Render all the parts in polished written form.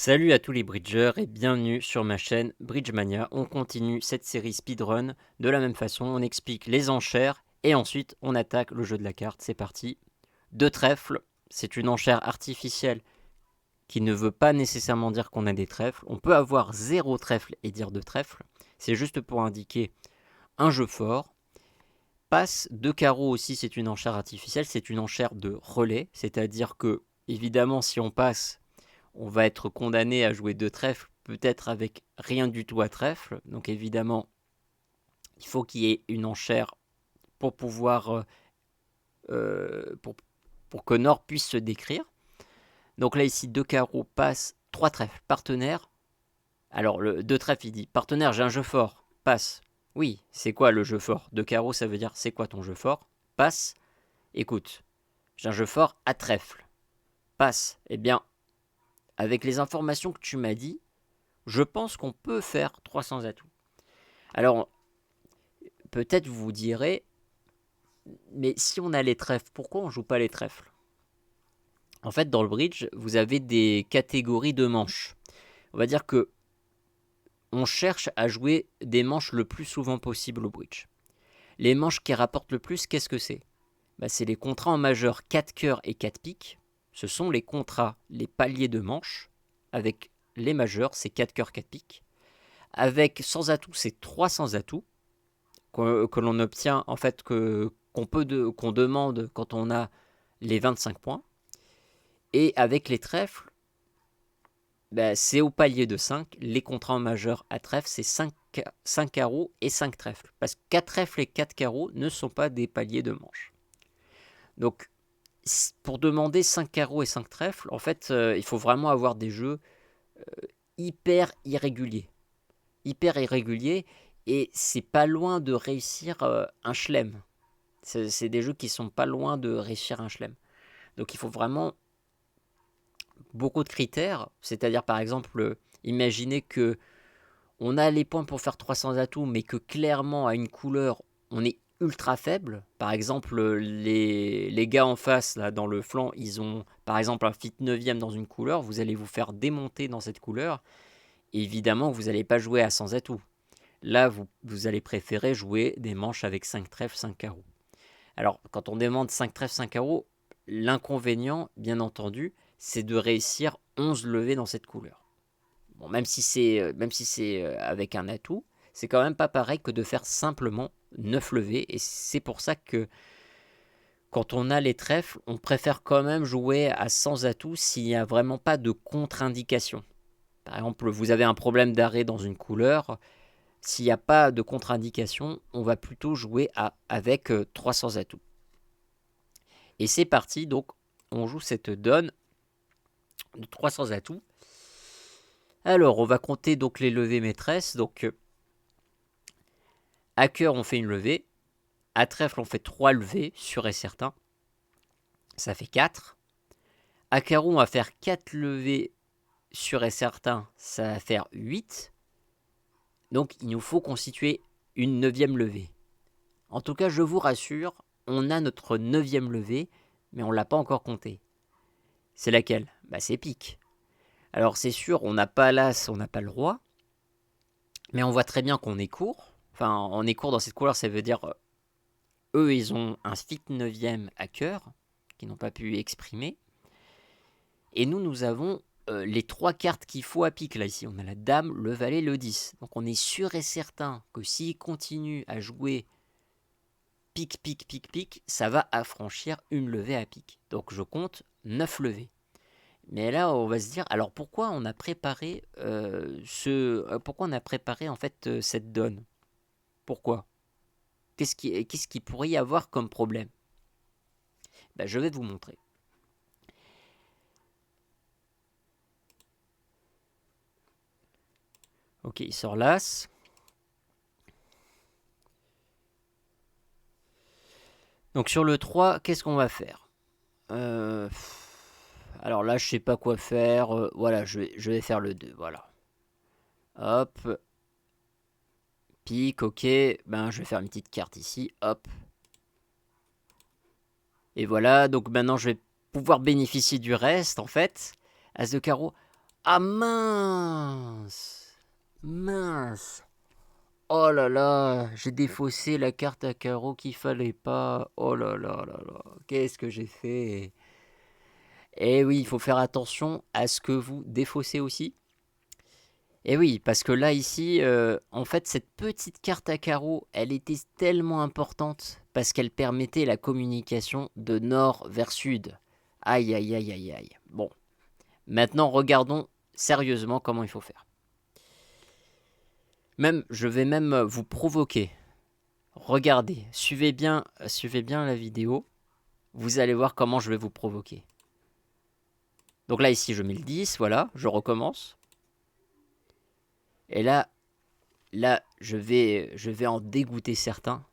Salut à tous les bridgers et bienvenue sur ma chaîne Bridgemania. On continue cette série speedrun de la même façon, on explique les enchères et ensuite on attaque le jeu de la carte. C'est parti. 2 trèfles, c'est une enchère artificielle qui ne veut pas nécessairement dire qu'on a des trèfles. On peut avoir 0 trèfle et dire 2 trèfles. C'est juste pour indiquer un jeu fort. Passe 2 carreaux aussi, c'est une enchère artificielle, c'est une enchère de relais, c'est-à-dire que évidemment si on passe, on va être condamné à jouer 2 trèfles, peut-être avec rien du tout à trèfle. Donc évidemment, il faut qu'il y ait une enchère pour pouvoir pour que Nord puisse se décrire. Donc là ici 2 carreaux passe, 3 trèfles, partenaire. Alors le 2 trèfles il dit partenaire, j'ai un jeu fort, passe. Oui, c'est quoi le jeu fort? 2 carreaux ça veut dire c'est quoi ton jeu fort? Passe. Écoute, j'ai un jeu fort à trèfle. Passe. Eh bien, avec les informations que tu m'as dit, je pense qu'on peut faire 300 atouts. Alors, peut-être vous vous direz, mais si on a les trèfles, pourquoi on ne joue pas les trèfles? En fait, dans le bridge, vous avez des catégories de manches. On va dire que on cherche à jouer des manches le plus souvent possible au bridge. Les manches qui rapportent le plus, qu'est-ce que c'est? C'est les contrats en majeur 4 cœurs et 4 piques. Ce sont les contrats, les paliers de manches. Avec les majeurs, c'est 4 cœurs, 4 piques. Avec sans atout, c'est 300 atouts que l'on obtient, en fait, qu'on demande quand on a les 25 points. Et avec les trèfles, c'est au palier de 5. Les contrats en majeur à trèfle, c'est 5 carreaux et 5 trèfles. Parce que 4 trèfles et 4 carreaux ne sont pas des paliers de manche. Donc, pour demander 5 carreaux et 5 trèfles, en fait, il faut vraiment avoir des jeux hyper irréguliers. Hyper irréguliers, et c'est pas loin de réussir un chelem. C'est des jeux qui sont pas loin de réussir un chelem. Donc il faut vraiment beaucoup de critères, c'est-à-dire par exemple, imaginez que on a les points pour faire 300 atouts, mais que clairement à une couleur, on est ultra faible. Par exemple, les gars en face, là, dans le flanc, ils ont par exemple un fit 9ème dans une couleur, vous allez vous faire démonter dans cette couleur, et évidemment, vous n'allez pas jouer à 100 atouts. Là, vous allez préférer jouer des manches avec 5 trèfles, 5 carreaux. Alors, quand on demande 5 trèfles, 5 carreaux, l'inconvénient, bien entendu, c'est de réussir 11 levées dans cette couleur. Bon, même si c'est avec un atout, c'est quand même pas pareil que de faire simplement 9 levées. Et c'est pour ça que quand on a les trèfles, on préfère quand même jouer à 100 atouts s'il n'y a vraiment pas de contre-indication. Par exemple, vous avez un problème d'arrêt dans une couleur. S'il n'y a pas de contre-indication, on va plutôt jouer avec 300 atouts. Et c'est parti, donc on joue cette donne de 300 atouts. Alors, on va compter donc les levées maîtresses. Donc, à cœur, on fait une levée. À trèfle, on fait 3 levées, sûr et certain. Ça fait 4. À carreau, on va faire 4 levées, sûr et certain. Ça va faire 8. Donc, il nous faut constituer une 9e levée. En tout cas, je vous rassure, on a notre 9e levée, mais on ne l'a pas encore comptée. C'est laquelle? C'est pique. Alors c'est sûr, on n'a pas l'as, on n'a pas le roi, mais on voit très bien qu'on est court. Enfin, on est court dans cette couleur, ça veut dire eux, ils ont un fit 9ème à cœur, qu'ils n'ont pas pu exprimer. Et nous avons les 3 cartes qu'il faut à pique. Là, ici, on a la dame, le valet, le 10. Donc on est sûr et certain que s'il continue à jouer pique, pique, pique, pique, ça va affranchir une levée à pique. Donc je compte 9 levées. Mais là, on va se dire, alors pourquoi on a préparé pourquoi on a préparé en fait cette donne? Pourquoi? Qu'est-ce qui pourrait y avoir comme problème? Je vais vous montrer. Ok, il sort l'as. Donc sur le 3, qu'est-ce qu'on va faire? Alors là, je sais pas quoi faire. Voilà, je vais faire le 2. Voilà. Hop. Pique, ok. Je vais faire une petite carte ici. Hop. Et voilà, donc maintenant je vais pouvoir bénéficier du reste en fait. As de carreau. Ah mince! Mince! Oh là là, j'ai défaussé la carte à carreau qu'il fallait pas. Oh là là là là, qu'est-ce que j'ai fait? Eh oui, il faut faire attention à ce que vous défaussez aussi. Et oui, parce que là, ici, en fait, cette petite carte à carreaux, elle était tellement importante parce qu'elle permettait la communication de nord vers sud. Aïe, aïe, aïe, aïe, aïe. Bon, maintenant, regardons sérieusement comment il faut faire. Je vais même vous provoquer. Regardez, suivez bien la vidéo. Vous allez voir comment je vais vous provoquer. Donc là, ici, je mets le 10, voilà, je recommence. Et là, je vais en dégoûter certains.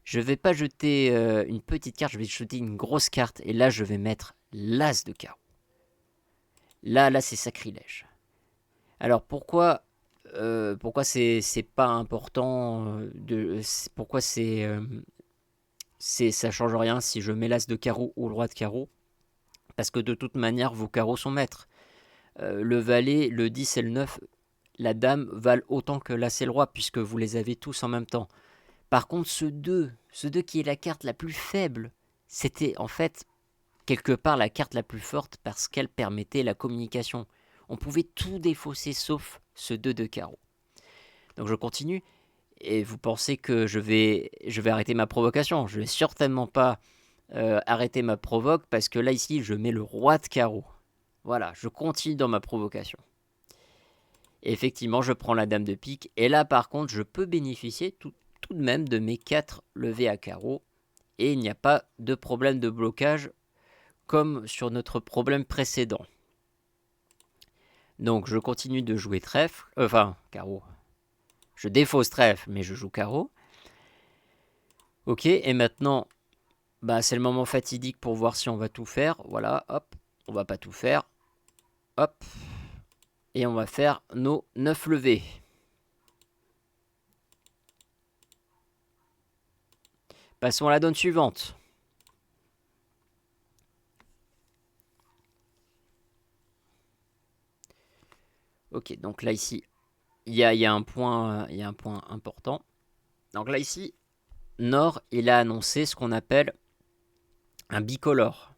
Je vais pas jeter une petite carte, je vais jeter une grosse carte. Et là, je vais mettre l'as de carreau. Là, c'est sacrilège. Alors, pourquoi c'est pas important pourquoi ça change rien si je mets l'as de carreau ou le roi de carreau? Parce que de toute manière, vos carreaux sont maîtres. Le valet, le 10 et le 9, la dame valent autant que l'as et le roi, puisque vous les avez tous en même temps. Par contre, ce 2 qui est la carte la plus faible, c'était en fait quelque part la carte la plus forte parce qu'elle permettait la communication. On pouvait tout défausser sauf ce 2 de carreau. Donc je continue, et vous pensez que je vais arrêter ma provocation. Je vais certainement pas arrêter ma provoque parce que là ici je mets le roi de carreau. Voilà, je continue dans ma provocation. Et effectivement, je prends la dame de pique. Et là, par contre, je peux bénéficier tout de même de mes 4 levées à carreau. Et il n'y a pas de problème de blocage comme sur notre problème précédent. Donc, je continue de jouer trèfle. Carreau. Je défausse trèfle, mais je joue carreau. Ok, et maintenant, c'est le moment fatidique pour voir si on va tout faire. Voilà, hop, on va pas tout faire. Hop. Et on va faire nos 9 levées. Passons à la donne suivante. Ok, donc là ici, il y a un point important. Donc là ici, Nord, il a annoncé ce qu'on appelle un bicolore.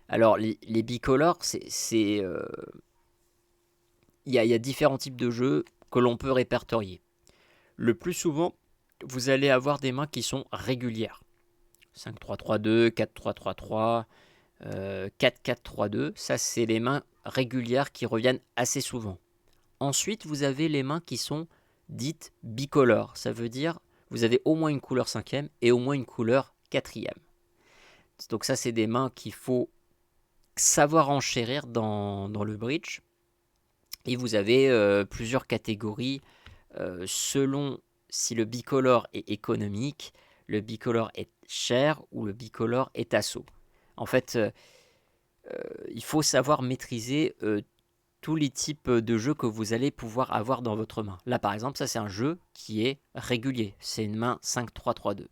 Alors les bicolores, il y a différents types de jeux que l'on peut répertorier. Le plus souvent, vous allez avoir des mains qui sont régulières. 5-3-3-2, 4-3-3-3, 4-4-3-2. Ça, c'est les mains régulières qui reviennent assez souvent. Ensuite, vous avez les mains qui sont dites bicolores. Ça veut dire vous avez au moins une couleur 5e et au moins une couleur 4e. Donc ça, c'est des mains qu'il faut savoir enchérir dans le bridge. Et vous avez plusieurs catégories selon si le bicolore est économique, le bicolore est cher ou le bicolore est assaut. En fait, il faut savoir maîtriser tous les types de jeux que vous allez pouvoir avoir dans votre main. Là, par exemple, ça c'est un jeu qui est régulier. C'est une main 5-3-3-2.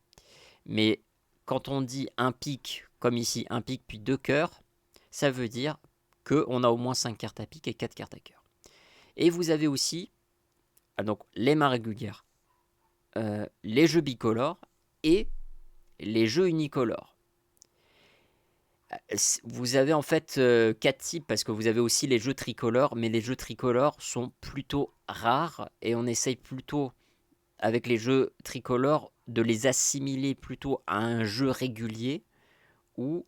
Mais quand on dit un pic, comme ici, un pic puis 2 cœurs, ça veut dire qu'on a au moins 5 cartes à pic et 4 cartes à cœur. Et vous avez aussi donc, les mains régulières, les jeux bicolores et les jeux unicolores. Vous avez en fait 4 types parce que vous avez aussi les jeux tricolores, mais les jeux tricolores sont plutôt rares et on essaye plutôt avec les jeux tricolores de les assimiler plutôt à un jeu régulier ou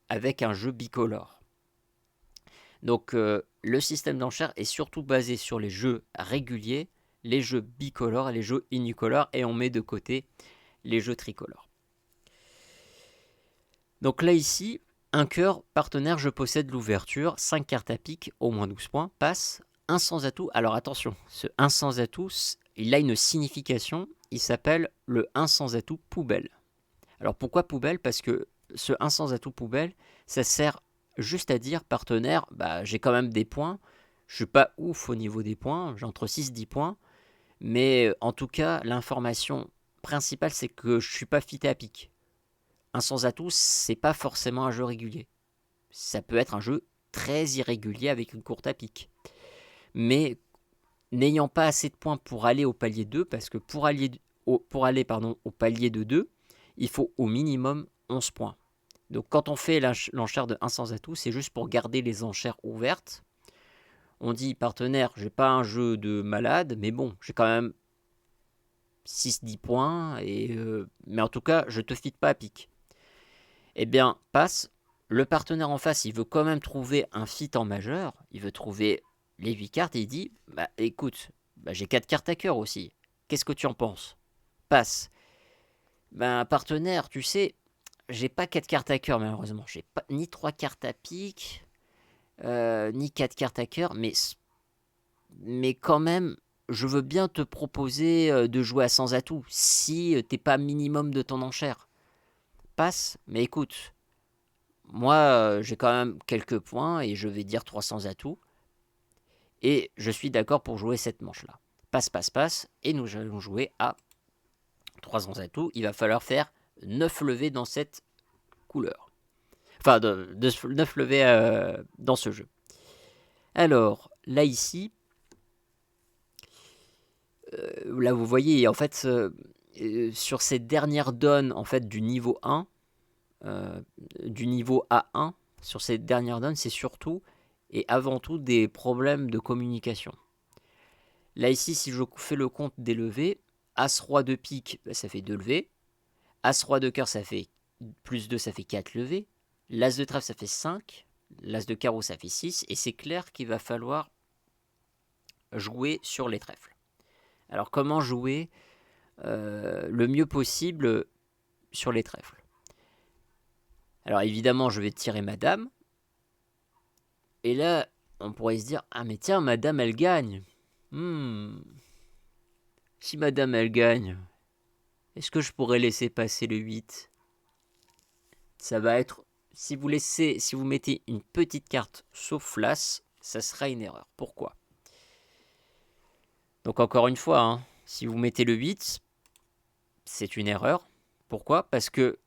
avec un jeu bicolore. Donc le système d'enchères est surtout basé sur les jeux réguliers, les jeux bicolores et les jeux unicolores, et on met de côté les jeux tricolores. Donc là ici, un cœur, partenaire, je possède l'ouverture, 5 cartes à pique, au moins 12 points, passe, un sans atout. Alors attention, ce 1 sans atout, il a une signification, il s'appelle le 1 sans atout poubelle. Alors pourquoi poubelle? Parce que ce 1 sans atout poubelle, ça sert juste à dire, partenaire, j'ai quand même des points, je suis pas ouf au niveau des points, j'ai entre 6 et 10 points, mais en tout cas, l'information principale, c'est que je suis pas fité à pique. Un sans atout, c'est pas forcément un jeu régulier. Ça peut être un jeu très irrégulier avec une courte à pique. Mais n'ayant pas assez de points pour aller au palier 2, parce que pour aller au palier de 2, il faut au minimum 11 points. Donc quand on fait l'enchère de 1 sans atout, c'est juste pour garder les enchères ouvertes. On dit partenaire, j'ai pas un jeu de malade, mais bon, j'ai quand même 6-10 points, mais en tout cas, je te fite pas à pique. Eh bien, passe, le partenaire en face, il veut quand même trouver un fit en majeur, il veut trouver les 8 cartes, et il dit, bah écoute, j'ai 4 cartes à cœur aussi, qu'est-ce que tu en penses? Passe. Partenaire, tu sais, j'ai pas 4 cartes à cœur malheureusement, j'ai pas ni 3 cartes à pique, ni 4 cartes à cœur, mais quand même, je veux bien te proposer de jouer à sans atout, si t'es pas minimum de ton enchère. Passe, mais écoute, moi j'ai quand même quelques points et je vais dire 300 atouts, et je suis d'accord pour jouer cette manche-là. Passe, passe, passe, et nous allons jouer à 300 atouts. Il va falloir faire 9 levées dans cette couleur. Enfin, 9 levées dans ce jeu. Alors, là ici, là vous voyez, en fait, sur ces dernières donnes en fait, du niveau 1, du niveau A1, sur ces dernières donnes, c'est surtout et avant tout des problèmes de communication. Là ici, si je fais le compte des levées, As-Roi de pique, ça fait 2 levées. As-Roi de cœur, ça fait plus 2, ça fait 4 levées. L'As de trèfle, ça fait 5. L'As de carreau, ça fait 6. Et c'est clair qu'il va falloir jouer sur les trèfles. Alors comment jouer le mieux possible sur les trèfles? Alors évidemment, je vais tirer ma dame. Et là, on pourrait se dire, ah mais tiens, ma dame, elle gagne. Si ma dame, elle gagne, est-ce que je pourrais laisser passer le 8? Ça va être, si vous mettez une petite carte sauf l'As, ça sera une erreur. Pourquoi? Donc encore une fois, si vous mettez le 8, c'est une erreur. Pourquoi? Parce que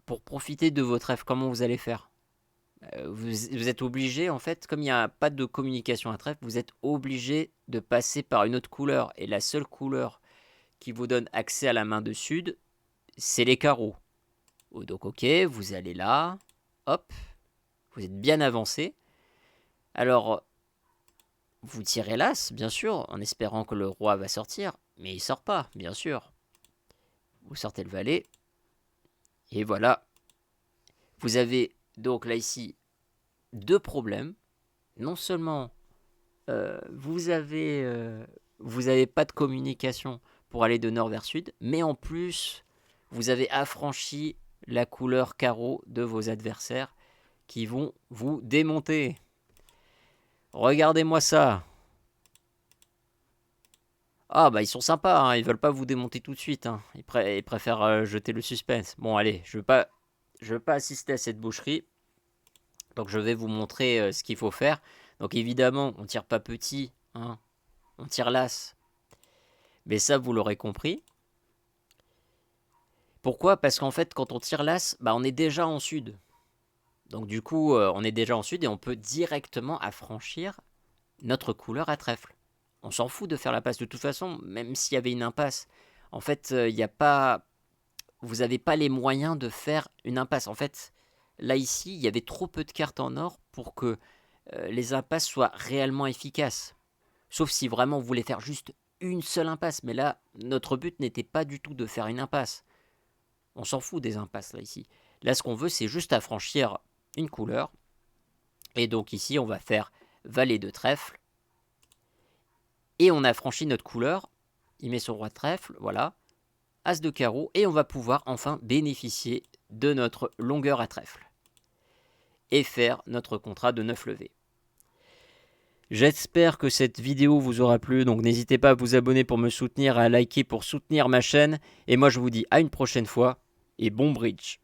pour profiter de votre trèfle, comment vous allez faire? Vous êtes obligé, en fait, comme il n'y a pas de communication à trèfle, vous êtes obligé de passer par une autre couleur. Et la seule couleur qui vous donne accès à la main de sud, c'est les carreaux. Donc ok, vous allez là, hop, vous êtes bien avancé. Alors, vous tirez l'As, bien sûr, en espérant que le roi va sortir, mais il ne sort pas, bien sûr. Vous sortez le valet, et voilà. Vous avez donc là ici 2 problèmes. Non seulement vous avez pas de communication pour aller de nord vers sud, mais en plus, vous avez affranchi la couleur carreau de vos adversaires qui vont vous démonter. Regardez-moi ça. Ah bah ils sont sympas, ils veulent pas vous démonter tout de suite. Ils préfèrent jeter le suspense. Bon allez, je veux pas assister à cette boucherie. Donc je vais vous montrer ce qu'il faut faire. Donc évidemment, on tire pas petit, on tire l'As. Mais ça, vous l'aurez compris. Pourquoi? Parce qu'en fait, quand on tire l'As, on est déjà en sud. Donc du coup, on est déjà en sud et on peut directement affranchir notre couleur à trèfle. On s'en fout de faire la passe de toute façon, même s'il y avait une impasse. En fait, vous n'avez pas les moyens de faire une impasse. En fait, là ici, il y avait trop peu de cartes en or pour que les impasses soient réellement efficaces. Sauf si vraiment vous voulez faire juste une seule impasse. Mais là, notre but n'était pas du tout de faire une impasse. On s'en fout des impasses là ici. Là, ce qu'on veut, c'est juste affranchir une couleur. Et donc ici, on va faire valet de trèfle. Et on a franchi notre couleur. Il met son roi de trèfle, voilà. As de carreau. Et on va pouvoir enfin bénéficier de notre longueur à trèfle. Et faire notre contrat de 9 levées. J'espère que cette vidéo vous aura plu. Donc n'hésitez pas à vous abonner pour me soutenir, à liker pour soutenir ma chaîne. Et moi je vous dis à une prochaine fois. Et bon bridge.